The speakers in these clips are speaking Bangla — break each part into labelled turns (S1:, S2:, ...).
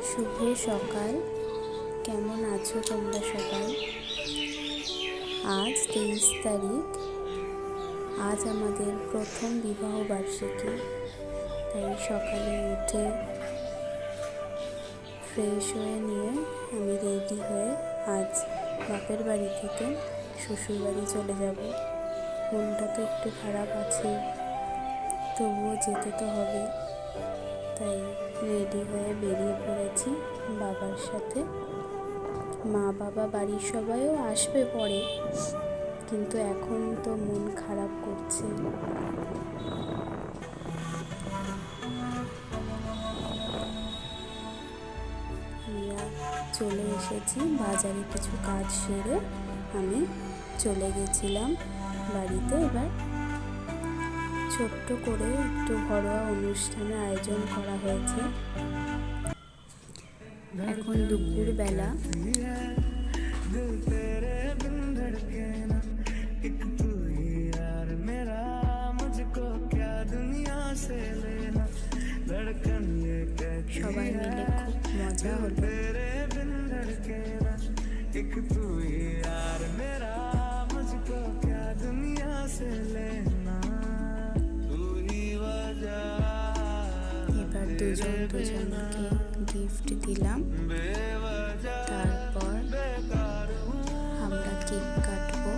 S1: শুভ সকাল। কেমন আছো তোমরা সবাই? আজ 23 তারিখ। আজ আমাদের প্রথম বিবাহ বার্ষিকী। তাই সকালে উঠে ফ্রেশ হয়ে নিয়ে আমি রেডি হয়ে আজ বাপের বাড়ি থেকে শ্বশুর বাড়ি চলে যাব। মনটা তো একটু খারাপ আছে, তবুও যেতে তো হবে। তাই রেডি হয়ে বেরিয়ে পড়েছি বাবার সাথে। মা বাবা বাড়ির সবাইও আসবে পরে, কিন্তু এখন তো মন খারাপ করছে। চলে এসেছি, বাজারে কিছু কাজ সেরে আমি চলে গেছিলাম বাড়িতে। এবার ছোট্ট করে একটু ঘরোয়া অনুষ্ঠানের আয়োজন করা হয়েছে। এখন দুপুরবেলা। সবাই মিলে খুব মজা হলো। এবার দুজন দুজনকে গিফট দিলাম। তারপর আমরা কেক কাটবো।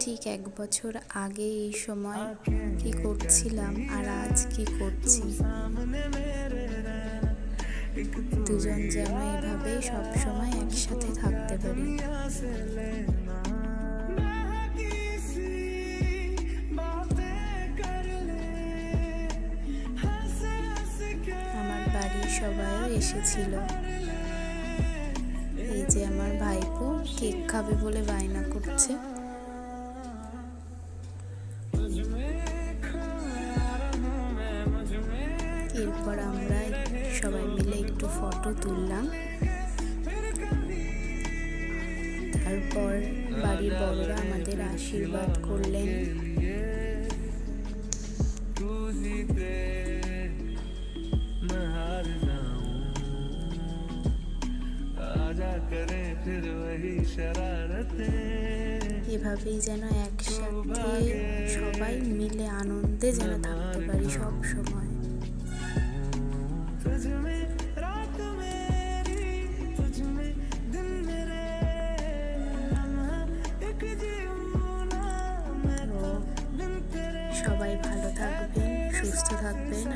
S1: ঠিক 1 বছর আগে এই সময় কি করছিলাম আর আজ কি করছি। দুজন যেন এভাবেই সবসময় একসাথে থাকতে পারি। আমার বাড়ির সবাইও এসেছিল। এই যে আমার ভাইপো কেক খাবে বলে বায়না করছে। এরপর আমরা সবাই মিলে একটু ফটো তুললাম। তারপর বাড়ির বড়রা আমাদের আশীর্বাদ করলেন। এভাবেই যেন একসাথে সবাই মিলে আনন্দে যেন থাকতে পারি সব সময়। সবাই ভালো থাকবেন, সুস্থ থাকবেন।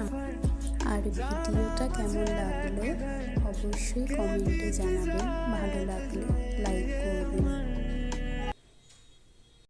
S1: আর ভিডিওটা কেমন লাগলো অবশ্যই কমেন্টে জানাবেন। ভালো লাগলে লাইক করবেন।